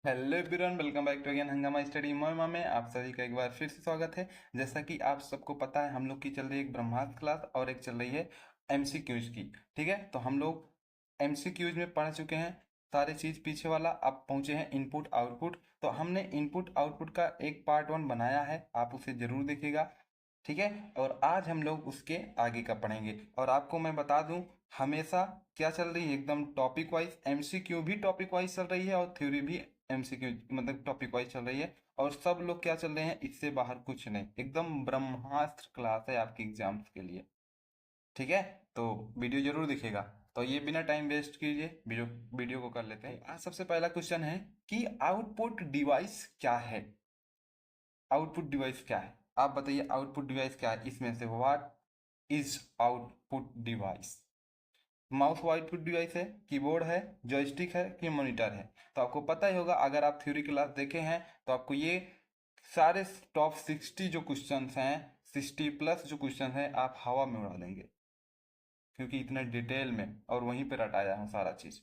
Hello everyone, welcome back to again Hungama study Moima में आप सभी का एक बार फिर से स्वागत है। जैसा कि आप सबको पता है, हम लोग की चल रही है एक ब्रह्मास्त्र क्लास और एक चल रही है एमसीक्यूज की। ठीक है, तो हम लोग एमसीक्यूज में पढ़ चुके हैं सारी चीज़ पीछे वाला। अब पहुंचे हैं इनपुट आउटपुट। तो हमने इनपुट आउटपुट का एक पार्ट 1 बनाया है, आप उसे ज़रूर देखिएगा। ठीक है, और आज हम लोग उसके आगे का पढ़ेंगे। और आपको मैं बता दूं, हमेशा क्या चल रही है, एकदम टॉपिक वाइज एमसीक्यू भी टॉपिक वाइज चल रही है और थ्योरी भी एमसीक्यू मतलब टॉपिक वाइज चल रही है। और सब लोग क्या चल रहे हैं, इससे बाहर कुछ नहीं, एकदम ब्रह्मास्त्र क्लास है आपकी एग्जाम्स के लिए। ठीक है, तो वीडियो जरूर दिखेगा। तो ये बिना टाइम वेस्ट कीजिए, वीडियो वीडियो को कर लेते हैं। आज सबसे पहला क्वेश्चन है कि आउटपुट डिवाइस क्या है। आउटपुट डिवाइस क्या है, आप बताइए आउटपुट डिवाइस क्या है इसमें से। What is output device. Mouse output device है, कीबोर्ड है, जॉयस्टिक है कि मॉनिटर है। तो आपको पता ही होगा, अगर आप थ्योरी क्लास देखे हैं तो आपको ये सारे टॉप 60 जो क्वेश्चन हैं, 60 प्लस जो क्वेश्चन हैं, आप हवा में उड़ा देंगे, क्योंकि इतने डिटेल में और वहीं पर रटाया है सारा चीज।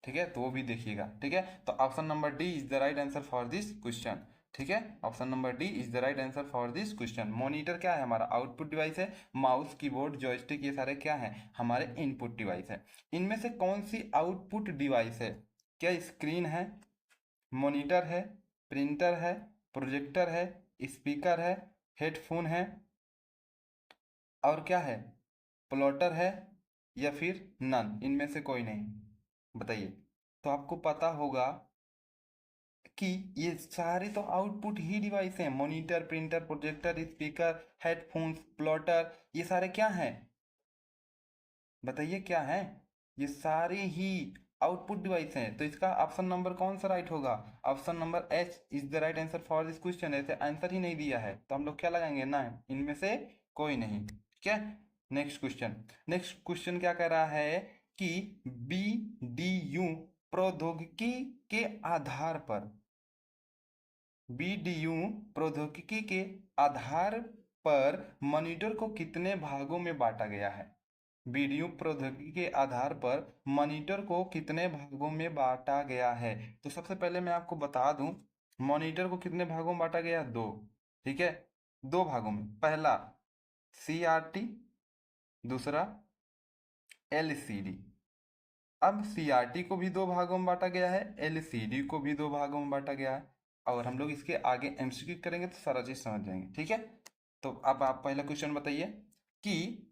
ठीक है, तो वो भी देखिएगा। ठीक है, तो option number D is the right answer for this question. ठीक है, option number D is the right answer for this question. Monitor क्या है, हमारा आउटपुट डिवाइस है। माउस, कीबोर्ड, जॉयस्टिक, ये सारे क्या हैं, हमारे इनपुट डिवाइस है। इनमें से कौन सी आउटपुट डिवाइस है। क्या स्क्रीन है, मॉनिटर है, प्रिंटर है, प्रोजेक्टर है, स्पीकर है, हेडफोन है, और क्या है, प्लॉटर है, या फिर नन, इनमें से कोई नहीं। बताइए। तो आपको पता होगा कि ये सारे तो आउटपुट ही डिवाइस हैं। Monitor, printer, projector, speaker, headphones, plotter, ये सारे क्या हैं, बताइए क्या हैं। ये सारे ही आउटपुट डिवाइस हैं। तो इसका ऑप्शन नंबर कौन सा राइट होगा। Option number H is the right answer for this question. ऐसे आंसर ही नहीं दिया है तो हम लोग क्या लगाएंगे ना, इनमें से कोई नहीं। ठीक है, नेक्स्ट क्वेश्चन। नेक्स्ट क्वेश्चन क्या कह रहा है कि बी डी यू प्रौद्योगिकी के आधार पर, बीडीयू प्रौद्योगिकी के आधार पर मॉनिटर को कितने भागों में बांटा गया है। बीडीयू प्रौद्योगिकी के आधार पर मॉनिटर को कितने भागों में बांटा गया है। तो सबसे पहले मैं आपको बता दूं, मॉनिटर को कितने भागों में बांटा गया, दो। ठीक है, दो भागों में। पहला सीआरटी, दूसरा एलसीडी। अब सीआरटी को भी दो भागों में बांटा गया है, एलसीडी को भी दो भागों में बांटा गया है। और हम लोग इसके आगे एमसीक्यू करेंगे तो सारा चीज समझ जाएंगे। ठीक है, तो अब आप पहला क्वेश्चन बताइए कि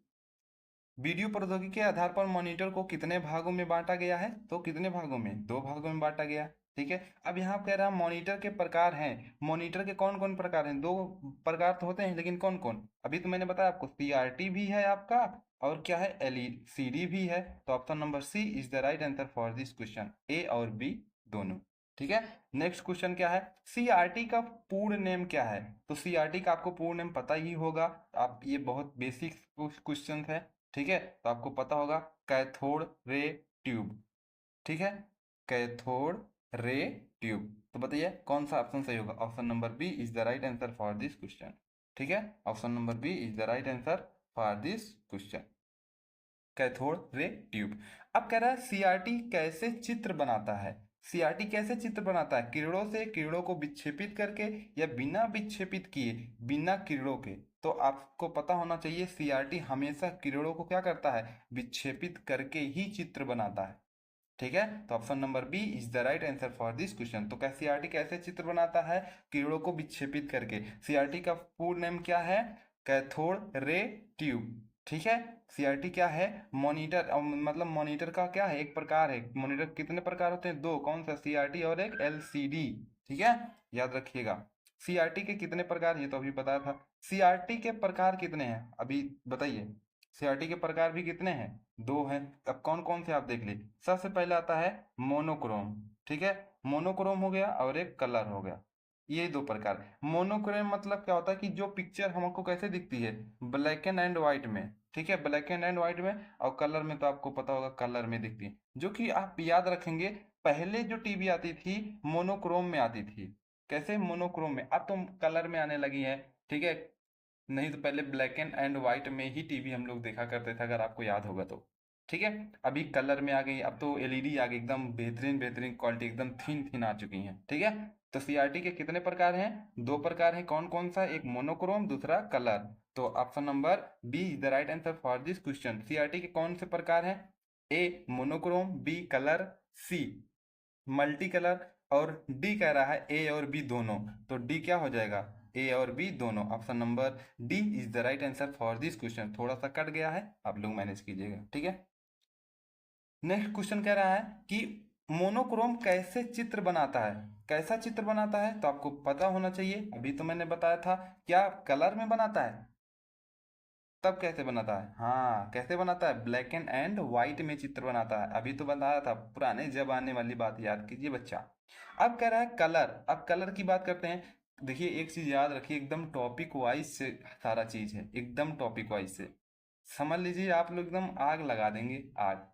वीडियो प्रौद्योगिकी के आधार पर मॉनिटर को कितने भागों में बांटा गया है। तो कितने भागों में, दो भागों में बांटा गया। ठीक है, अब यहाँ कह रहा है मॉनिटर के प्रकार हैं। मॉनिटर के कौन कौन प्रकार हैं, दो प्रकार तो होते हैं, लेकिन कौन कौन, अभी तो मैंने बताया आपको, सीआरटी भी है आपका, और क्या है, एलसीडी भी है। तो option number C is the right answer for this question, A और बी दोनों। ठीक है, नेक्स्ट क्वेश्चन क्या है, सीआरटी का पूर्ण नेम क्या है। तो सीआरटी का आपको पूर्ण नेम पता ही होगा, आप ये बहुत बेसिक क्वेश्चन है। ठीक है, तो आपको पता होगा, कैथोड रे ट्यूब। ठीक है, कैथोड रे ट्यूब। तो बताइए कौन सा ऑप्शन सही होगा। Option number B is the right answer for this question. ठीक है, option number B is the right answer for this question, cathode ray tube. अब कह रहा है सीआरटी कैसे चित्र बनाता है। सीआरटी कैसे चित्र बनाता है, किरणों से, किरणों को विक्षेपित करके, या बिना विक्षेपित किए, बिना किरणों के। तो आपको पता होना चाहिए सीआरटी हमेशा किरणों को क्या करता है, विक्षेपित करके ही चित्र बनाता है। ठीक है, तो option number B is the right answer for this question. तो क्या सीआरटी कैसे चित्र बनाता है, किरणों को विक्षेपित करके। सीआरटी का पूर्ण नेम क्या है, कैथोड रे ट्यूब। ठीक है, सीआरटी क्या है, मॉनिटर, मतलब मॉनिटर का क्या है, एक प्रकार है। मॉनिटर कितने प्रकार होते हैं, दो, कौन सा, सीआरटी और एक एलसीडी। ठीक है, याद रखिएगा। सीआरटी के कितने प्रकार, ये तो अभी बताया था। सीआरटी के प्रकार कितने हैं, अभी बताइए। सीआरटी के प्रकार भी कितने हैं, दो हैं। अब कौन कौन से आप देख लीजिए। सबसे पहले आता है मोनोक्रोम। ठीक है, मोनोक्रोम हो गया, और एक कलर हो गया। ये दो प्रकार। मोनोक्रोम मतलब क्या होता है कि जो पिक्चर हमको कैसे दिखती है, ब्लैक एंड व्हाइट में। ठीक है, ब्लैक एंड व्हाइट में, और कलर में तो आपको पता होगा कलर में दिखती है। जो कि आप याद रखेंगे, पहले जो टीवी आती थी मोनोक्रोम में आती थी। कैसे, मोनोक्रोम में, अब तो कलर में आने लगी है। ठीक है, नहीं तो पहले ब्लैक एंड व्हाइट में ही टीवी हम लोग देखा करते थे, अगर आपको याद होगा तो। ठीक है। अभी कलर में आ गई, अब तो एलईडी आ गई, एकदम बेहतरीन बेहतरीन क्वालिटी, एकदम थिन थिन आ चुकी हैं। ठीक है, तो सीआरटी के कितने प्रकार हैं? दो प्रकार हैं। कौन कौन सा? एक मोनोक्रोम, दूसरा कलर। तो option number B is the right answer for this question. CRT के कौन से प्रकार हैं? A monochrome, B colour, C multi colour, और डी कह रहा है ए और बी दोनों। तो डी क्या हो जाएगा? ए और बी दोनों। Option number D is the right answer for this question. थोड़ा सा कट गया है, आप लोग मैनेज कीजिएगा। ठीक है, नेक्स्ट क्वेश्चन कह रहा है कि मोनोक्रोम कैसे चित्र बनाता है? कैसा चित्र बनाता है? तो आपको पता होना चाहिए, अभी तो मैंने बताया था। क्या कलर में बनाता है? तब कैसे बनाता है? हाँ, कैसे बनाता है? ब्लैक एंड व्हाइट में चित्र बनाता है। अभी तो बताया था, पुराने जमाने वाली बात याद कीजिए बच्चा। अब कह रहा है कलर। अब कलर की बात करते हैं। देखिए, एक चीज याद रखिए, एकदम टॉपिक वाइज से सारा चीज है, एकदम टॉपिक वाइज से समझ लीजिए। आप लोग एकदम आग लगा देंगे, आग।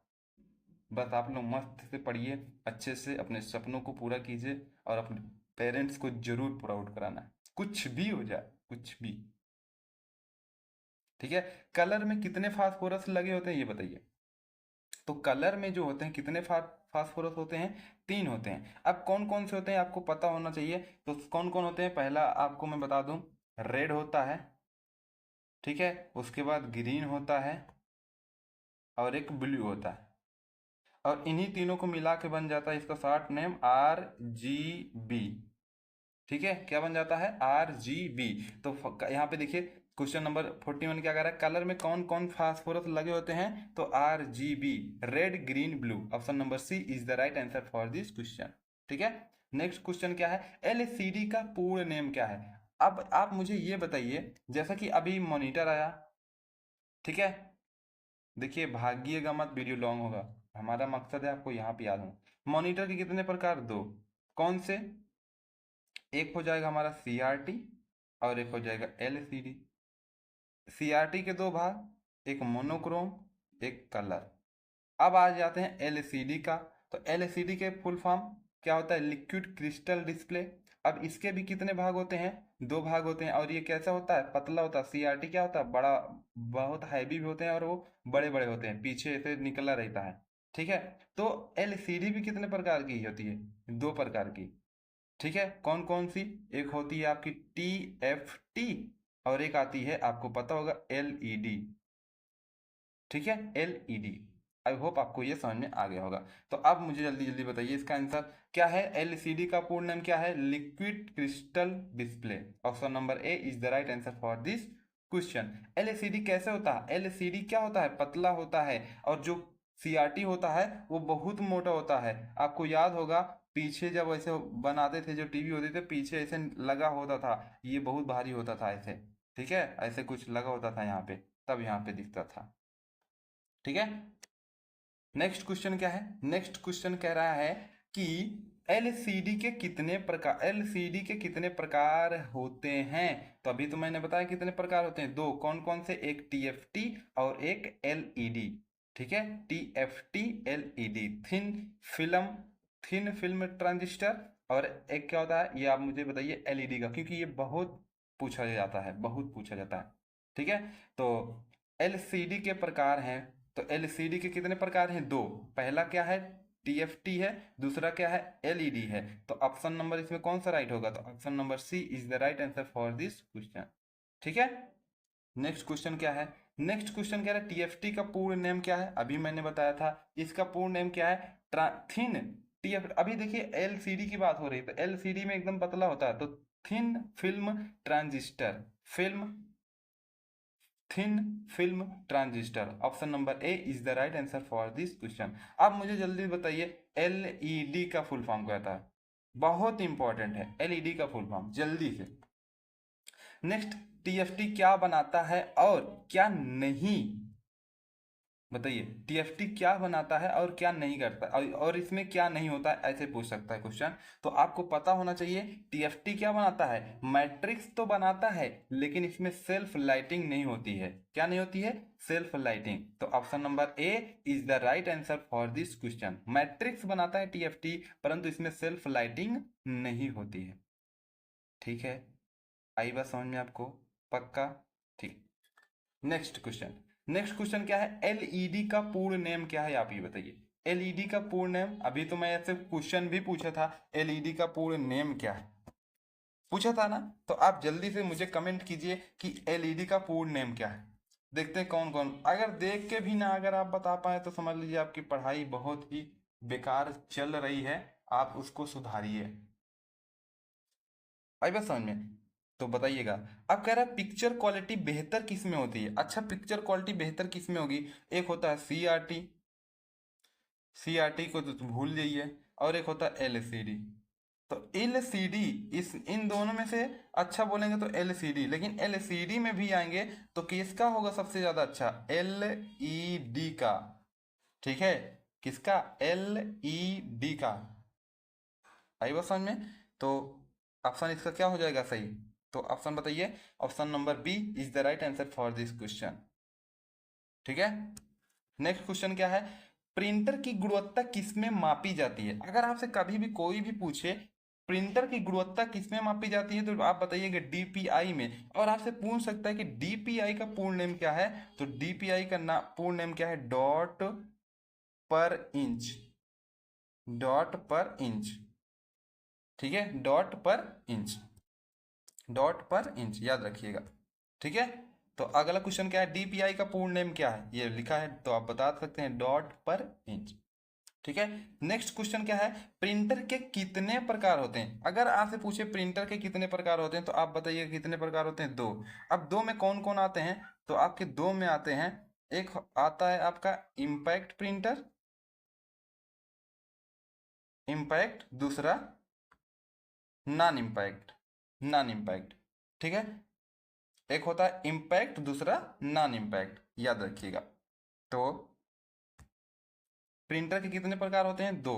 बस आप लोग मस्त से पढ़िए, अच्छे से अपने सपनों को पूरा कीजिए, और अपने पेरेंट्स को जरूर प्राउड कराना है, कुछ भी हो जाए, कुछ भी। ठीक है, कलर में कितने फास्फोरस लगे होते हैं ये बताइए। तो कलर में जो होते हैं कितने फास्फोरस होते हैं? 3 होते हैं। अब कौन कौन से होते हैं आपको पता होना चाहिए। तो कौन कौन होते हैं? पहला आपको मैं बता दूं, रेड होता है। ठीक है, उसके बाद ग्रीन होता है, और एक ब्लू होता है। और इन्हीं तीनों को मिला के बन जाता है इसका शॉर्ट नेम RGB। ठीक है, क्या बन जाता है? RGB। तो यहाँ पे देखिए, क्वेश्चन नंबर 41 क्या कह रहा है? कलर में कौन कौन फास्फोरस लगे होते हैं? तो RGB, red green blue. Option number C is the right answer for this question. ठीक है, नेक्स्ट क्वेश्चन क्या है? LCD का पूर्ण नेम क्या है? अब आप मुझे ये बताइए, जैसा कि अभी मॉनिटर आया, ठीक है, देखिए भागिएगा मत, वीडियो लॉन्ग होगा। हमारा मकसद है आपको यहाँ पे याद हो। मॉनिटर के कितने प्रकार? दो। कौन से? एक हो जाएगा हमारा CRT, और एक हो जाएगा LCD। CRT के दो भाग, एक मोनोक्रोम, एक कलर। अब आ जाते हैं LCD का। तो LCD के फुल फॉर्म क्या होता है? Liquid crystal display. अब इसके भी कितने भाग होते हैं? दो भाग होते हैं। और ये कैसा होता है? पतला होता है। CRT क्या होता है? बड़ा, बहुत हैवी भी होते हैं, और वो बड़े बड़े होते हैं, पीछे से निकला रहता है। ठीक है, तो LCD भी कितने प्रकार की होती है? दो प्रकार की। ठीक है, कौन कौन सी? एक होती है आपकी TFT, और एक आती है, आपको पता होगा, LED। ठीक है, LED। आई होप आपको ये समझ में आ गया होगा। तो अब मुझे जल्दी जल्दी बताइए, इसका आंसर क्या है? LCD का पूर्ण नाम क्या है? Liquid crystal display. Option number A is the right answer for this question. LCD कैसे होता है? LCD क्या होता है? पतला होता है। और जो CRT होता है वो बहुत मोटा होता है। आपको याद होगा, पीछे जब ऐसे बनाते थे, जो टीवी होते थे, पीछे ऐसे लगा होता था, ये बहुत भारी होता था ऐसे। ठीक है, ऐसे कुछ लगा होता था यहाँ पे, तब यहाँ पे दिखता था। ठीक है, नेक्स्ट क्वेश्चन क्या है? नेक्स्ट क्वेश्चन कह रहा है कि एलसीडी के कितने प्रकार होते हैं? तो अभी तो मैंने बताया कितने प्रकार होते हैं, दो। कौन कौन से? एक TFT और एक LED। ठीक है, TFT LED, film thin film transistor. और एक क्या होता है, ये आप मुझे बताइए, LED का, क्योंकि ये बहुत पूछा जाता है, बहुत पूछा जाता है। ठीक है, तो LCD के प्रकार हैं। तो LCD के कितने प्रकार हैं? दो। पहला क्या है? TFT है, दूसरा क्या है? LED है। तो ऑप्शन नंबर इसमें कौन सा राइट होगा? तो option number C is the right answer for this question. ठीक है, नेक्स्ट क्वेश्चन क्या है? नेक्स्ट क्वेश्चन क्या है? TFT का पूर्ण नेम क्या है? अभी मैंने बताया था, इसका पूर्ण नेम क्या है? Thin TF। अभी देखिए, LCD की बात हो रही है, तो LCD में एकदम पतला होता है, तो thin film transistor. Film thin film transistor. Option number A is the right answer for this question. अब मुझे जल्दी बताइए, LED का फुल फॉर्म क्या था? बहुत इंपॉर्टेंट है LED का फुल फॉर्म, जल्दी से। नेक्स्ट, TFT क्या बनाता है और क्या नहीं? बताइए, TFT क्या बनाता है और क्या नहीं करता, और इसमें क्या नहीं होता है, ऐसे पूछ सकता है क्वेश्चन। तो आपको पता होना चाहिए, TFT क्या बनाता है? मैट्रिक्स तो बनाता है, लेकिन इसमें सेल्फ लाइटिंग नहीं होती है। क्या नहीं होती है? Self lighting. तो option number A is the right answer for this question. Matrix बनाता है TFT, परंतु इसमें सेल्फ लाइटिंग नहीं होती है। ठीक है, आई बात समझ में आपको? पक्का? ठीक, नेक्स्ट क्वेश्चन। नेक्स्ट क्वेश्चन क्या है, एलईडी का पूर्ण नेम क्या है, आप ये बताइए। एलईडी का पूर्ण नेम, अभी तो मैं ऐसे क्वेश्चन भी पूछा था, एलईडी का पूर्ण नेम क्या है, पूछा था ना। तो आप जल्दी से मुझे कमेंट कीजिए कि एलईडी का पूर्ण नेम क्या है। देखते हैं कौन कौन, अगर देख के भी ना अगर आप बता पाए तो समझ लीजिए आपकी पढ़ाई बहुत ही बेकार चल रही है, आप उसको सुधारिए। आई बात समझ में? तो बताइएगा। अब कह रहा है पिक्चर क्वालिटी बेहतर किस में होती है। अच्छा, पिक्चर क्वालिटी बेहतर किस में होगी, एक होता है सीआरटी, सीआरटी को तो भूल जाइए, और एक होता है एलसीडी। तो एलसीडी, इस इन दोनों में से अच्छा बोलेंगे तो एलसीडी, लेकिन एलसीडी में भी आएंगे तो किसका होगा सबसे ज्यादा अच्छा, एलईडी का। ठीक है, किसका, एलईडी का। आई बात समझ में? तो ऑप्शन इसका क्या हो जाएगा सही, तो ऑप्शन बताइए, option number B is the right answer for this question. ठीक है, नेक्स्ट क्वेश्चन क्या है, प्रिंटर की गुणवत्ता किसमें मापी जाती है। अगर आपसे कभी भी कोई भी पूछे प्रिंटर की गुणवत्ता किसमें मापी जाती है, तो आप बताइएगा डीपीआई में। और आपसे पूछ सकता है कि डीपीआई का पूर्ण नेम क्या है, तो डीपीआई का पूर्ण नेम क्या है, डॉट पर इंच, डॉट पर इंच। ठीक है, डॉट पर इंच, डॉट पर इंच, याद रखिएगा। ठीक है, तो अगला क्वेश्चन क्या है, डीपीआई का पूर्ण नेम क्या है, ये लिखा है तो आप बता सकते हैं, डॉट पर इंच। ठीक है, नेक्स्ट क्वेश्चन क्या है, प्रिंटर के कितने प्रकार होते हैं। अगर आपसे पूछे प्रिंटर के कितने प्रकार होते हैं, तो आप बताइए कितने प्रकार होते हैं, दो। अब दो में कौन कौन आते हैं, तो आपके दो में आते हैं, एक आता है आपका इम्पैक्ट प्रिंटर, इम्पैक्ट, दूसरा नॉन इम्पैक्ट, नॉन इम्पैक्ट। ठीक है, एक होता है इम्पैक्ट, दूसरा नॉन इम्पैक्ट, याद रखिएगा। तो प्रिंटर के कितने प्रकार होते हैं, दो।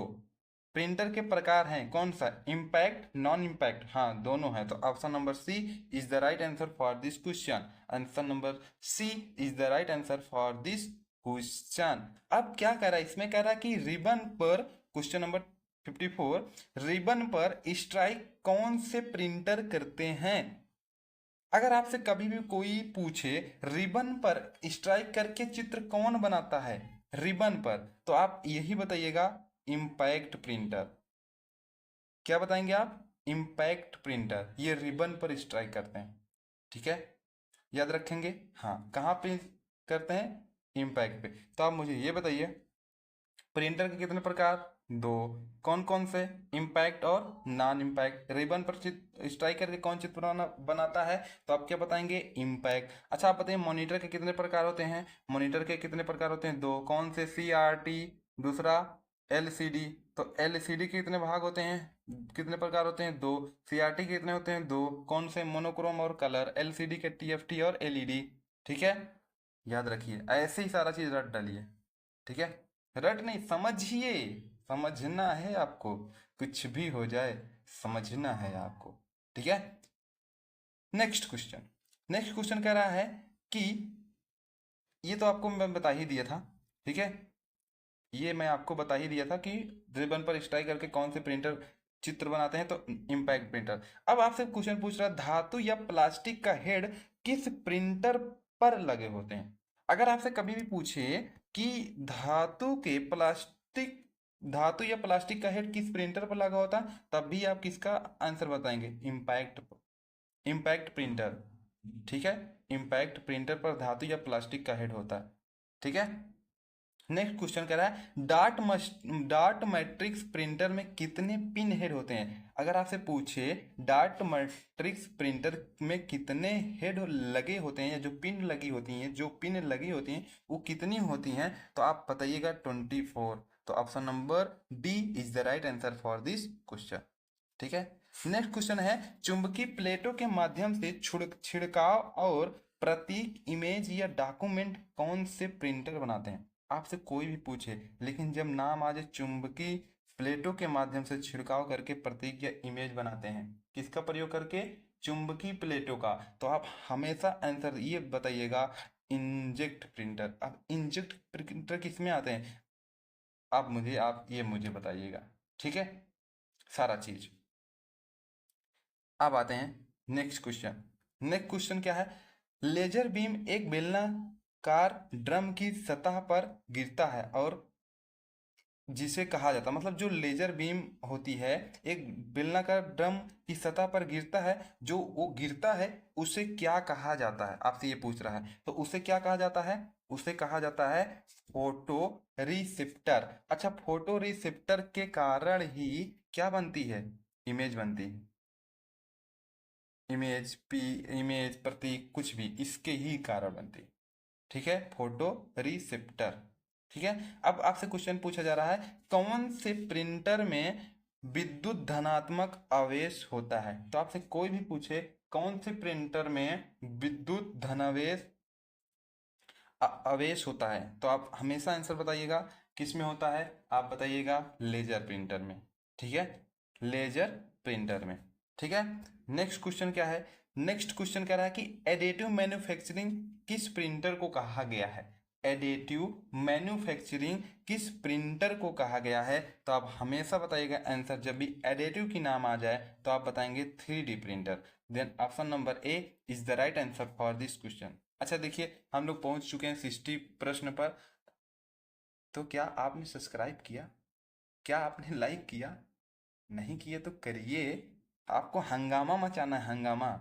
प्रिंटर के प्रकार हैं कौन सा, इम्पैक्ट, नॉन इम्पैक्ट, हाँ दोनों है। तो option number C is the right answer for this question, answer number C is the right answer for this question. अब क्या कह रहा है, इसमें कह रहा है कि रिबन पर, क्वेश्चन नंबर 54, रिबन पर स्ट्राइक कौन से प्रिंटर करते हैं। अगर आपसे कभी भी कोई पूछे रिबन पर स्ट्राइक करके चित्र कौन बनाता है, रिबन पर, तो आप यही बताइएगा, इम्पैक्ट प्रिंटर। क्या बताएंगे आप, इम्पैक्ट प्रिंटर, ये रिबन पर स्ट्राइक करते हैं। ठीक है, याद रखेंगे। हाँ, कहाँ पे करते हैं, इम्पैक्ट पे। तो आप मुझे ये बताइए, प्रिंटर के कितने प्रकार, दो, कौन कौन से, इम्पैक्ट और नॉन इम्पैक्ट। रिबन पर स्ट्राइक करके कौन चित्र बनाता है, तो आप क्या बताएंगे, इम्पैक्ट। अच्छा, आप बताइए मॉनिटर के कितने प्रकार होते हैं, मॉनिटर के कितने प्रकार होते हैं, दो, कौन से, सीआरटी, दूसरा एलसीडी। तो एलसीडी के कितने भाग होते हैं, कितने प्रकार होते हैं, दो। सीआरटी के कितने होते हैं, दो, कौन से, मोनोक्रोम और कलर। एलसीडी के टीएफटी और एलईडी। ठीक है, याद रखिए, ऐसे ही सारा चीज रट डालिए। ठीक है, रट नहीं, समझिए, समझना है आपको, कुछ भी हो जाए समझना है आपको। ठीक है, नेक्स्ट क्वेश्चन, नेक्स्ट क्वेश्चन कह रहा है कि, ये तो आपको मैं बता ही दिया था। ठीक है, ये मैं आपको बता ही दिया था कि रिबन पर स्ट्राइक करके कौन से प्रिंटर चित्र बनाते हैं, तो इम्पैक्ट प्रिंटर। अब आपसे क्वेश्चन पूछ रहा है, धातु या प्लास्टिक का हेड किस प्रिंटर पर लगे होते हैं। अगर आपसे कभी भी पूछे कि धातु या प्लास्टिक का हेड किस प्रिंटर पर लगा होता, तब भी आप किसका आंसर बताएंगे, इम्पैक्ट, इम्पैक्ट प्रिंटर। ठीक है, इम्पैक्ट प्रिंटर पर धातु या प्लास्टिक का हेड होता है। ठीक है, नेक्स्ट क्वेश्चन कह रहा है, डार्ट मैट्रिक्स प्रिंटर में कितने पिन हेड होते हैं। अगर आपसे पूछे डार्ट मैट्रिक्स प्रिंटर में कितने हेड लगे होते हैं, या जो पिन लगी होती हैं, जो पिन लगी होती हैं वो कितनी होती हैं, तो आप बताइएगा 24। तो option number D is the right answer for this question. ठीक है, नेक्स्ट क्वेश्चन है, चुंबकीय प्लेटों के माध्यम से छिड़काव और प्रतीक, इमेज या डॉक्यूमेंट कौन से प्रिंटर बनाते हैं। आपसे कोई भी पूछे, लेकिन जब नाम आ जाए चुंबकीय प्लेटों के माध्यम से छिड़काव करके प्रतीक या इमेज बनाते हैं, किसका प्रयोग करके, चुंबकीय प्लेटों का, तो आप हमेशा आंसर ये बताइएगा, इंजेक्ट प्रिंटर। अब इंजेक्ट प्रिंटर किस में आते हैं, आप ये मुझे बताइएगा। ठीक है, सारा चीज। अब आते हैं नेक्स्ट क्वेश्चन, नेक्स्ट क्वेश्चन क्या है, लेजर बीम एक बेलना कार ड्रम की सतह पर गिरता है और जिसे कहा जाता है, मतलब जो लेजर बीम होती है एक बेलनाकार ड्रम की सतह पर गिरता है, जो वो गिरता है उसे क्या कहा जाता है, आपसे ये पूछ रहा है। तो उसे क्या कहा जाता है, उसे कहा जाता है फोटो रिसेप्टर। अच्छा, फोटो रिसेप्टर के कारण ही क्या बनती है, इमेज बनती है। इमेज पी, इमेज प्रतीक कुछ भी इसके ही कारण बनती है। ठीक है, फोटो रिसेप्टर। ठीक है, अब आपसे क्वेश्चन पूछा जा रहा है, कौन से प्रिंटर में विद्युत धनात्मक आवेश होता है। तो आपसे कोई भी पूछे कौन से प्रिंटर में विद्युत धनावेश आवेश होता है, तो आप हमेशा आंसर बताइएगा किस में होता है, आप बताइएगा लेजर प्रिंटर में। ठीक है, लेजर प्रिंटर में। ठीक है, नेक्स्ट क्वेश्चन क्या है, नेक्स्ट क्वेश्चन कह रहा है कि एडिटिव मैन्युफैक्चरिंग किस प्रिंटर को कहा गया है। एडिटिव मैन्युफैक्चरिंग किस प्रिंटर को कहा गया है, तो आप हमेशा बताइएगा आंसर जब भी एडिटिव की नाम आ जाए तो आप बताएंगे 3D printer. Then option number A is the right answer for this question. अच्छा देखिए, हम लोग पहुंच चुके हैं 60 प्रश्न पर। तो क्या आपने सब्सक्राइब किया, क्या आपने लाइक किया, नहीं किए तो करिए, आपको हंगामा मचाना है, हंगामा।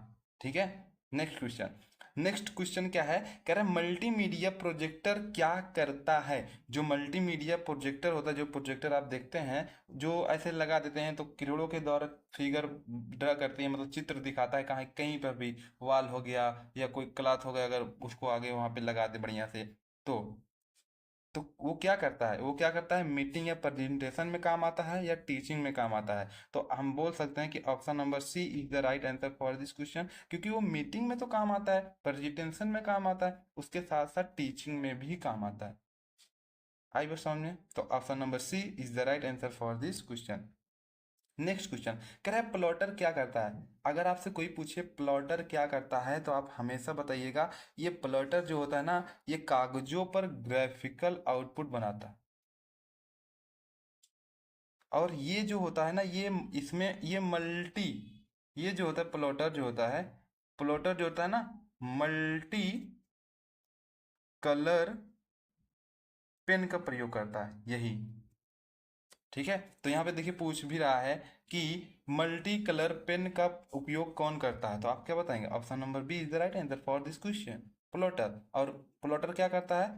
ठीक है, नेक्स्ट क्वेश्चन। नेक्स्ट क्वेश्चन क्या है, कह रहा है मल्टीमीडिया प्रोजेक्टर क्या करता है। जो मल्टीमीडिया प्रोजेक्टर होता है, जो प्रोजेक्टर आप देखते हैं जो ऐसे लगा देते हैं तो किरणों के द्वारा फिगर ड्रा करती है, मतलब चित्र दिखाता है, कहीं कहीं पर भी वॉल हो गया या कोई क्लॉथ हो गया, अगर उसको आगे वहां पे लगा दे बढ़िया से तो वो क्या करता है, वो क्या करता है, मीटिंग या प्रेजेंटेशन में काम आता है या टीचिंग में काम आता है। तो हम बोल सकते हैं कि option number C is the right answer for this question, क्योंकि वो मीटिंग में तो काम आता है, प्रेजेंटेशन में काम आता है, उसके साथ साथ टीचिंग में भी काम आता है। आई बात समझ में, तो option number C is the right answer for this question. Next question कह रहा है प्लॉटर क्या करता है। अगर आपसे कोई पूछे प्लॉटर क्या करता है तो आप हमेशा बताइएगा ये प्लॉटर जो होता है ना, ये कागजों पर ग्राफिकल आउटपुट बनाता है। और ये जो होता है ना, ये इसमें ये मल्टी, ये जो होता है प्लॉटर जो होता है, प्लॉटर जो होता है ना, मल्टी कलर पेन का प्रयोग करता है यही। ठीक है, तो यहाँ पे देखिए पूछ भी रहा है कि मल्टी कलर पेन का उपयोग कौन करता है, तो आप क्या बताएंगे, option number B is the right answer for this question, plotter. और प्लॉटर क्या करता है,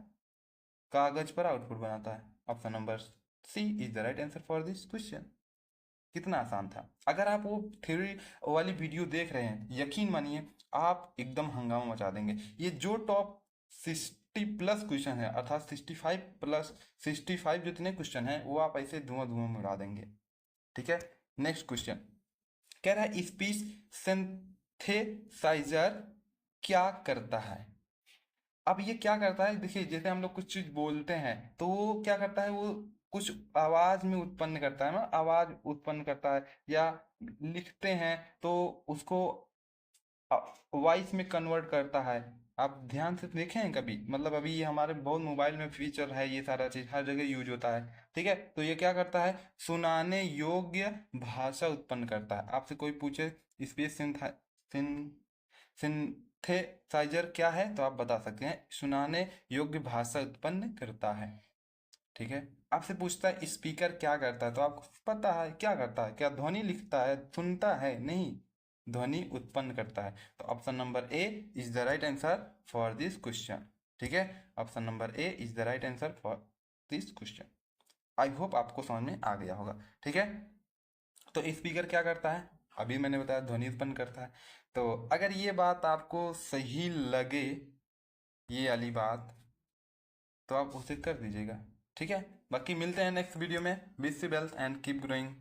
कागज पर आउटपुट बनाता है। Option number C is the right answer for this question. कितना आसान था। अगर आप वो थ्योरी वाली वीडियो देख रहे हैं, यकीन मानिए आप एकदम हंगामा मचा देंगे। ये जो टॉप 60+ क्वेश्चन है, अर्थात 65+ जितने क्वेश्चन हैं वो आप ऐसे धुआं धुआं में उड़ा देंगे। ठीक है, नेक्स्ट क्वेश्चन कह रहा है स्पीच सिंथेसाइजर क्या करता है। अब ये क्या करता है, देखिए जैसे हम लोग कुछ चीज बोलते हैं तो वो क्या करता है, वो कुछ आवाज में उत्पन्न करता है ना, आवाज उत्पन्न करता है, या लिखते हैं तो उसको वॉइस में कन्वर्ट करता है। आप ध्यान से देखें हैं कभी, मतलब अभी ये हमारे बहुत मोबाइल में फीचर है, ये सारा चीज हर जगह यूज होता है। ठीक है, तो ये क्या करता है, सुनाने योग्य भाषा उत्पन्न करता है। आपसे कोई पूछे स्पेस सिंथेसाइजर क्या है, तो आप बता सकते हैं सुनाने योग्य भाषा उत्पन्न करता है। ठीक है, आपसे पूछता है स्पीकर क्या करता है, तो आपको पता है क्या करता है, क्या ध्वनि लिखता है, सुनता है, नहीं, ध्वनि उत्पन्न करता है। तो option number A is the right answer for this question. ठीक है, option number A is the right answer for this question. I hope आपको समझ में आ गया होगा। ठीक है, तो स्पीकर क्या करता है, अभी मैंने बताया ध्वनि उत्पन्न करता है। तो अगर ये बात आपको सही लगे, ये वाली बात, तो आप उसे कर दीजिएगा। ठीक है, बाकी मिलते हैं नेक्स्ट वीडियो में। Wish you wealth and keep growing.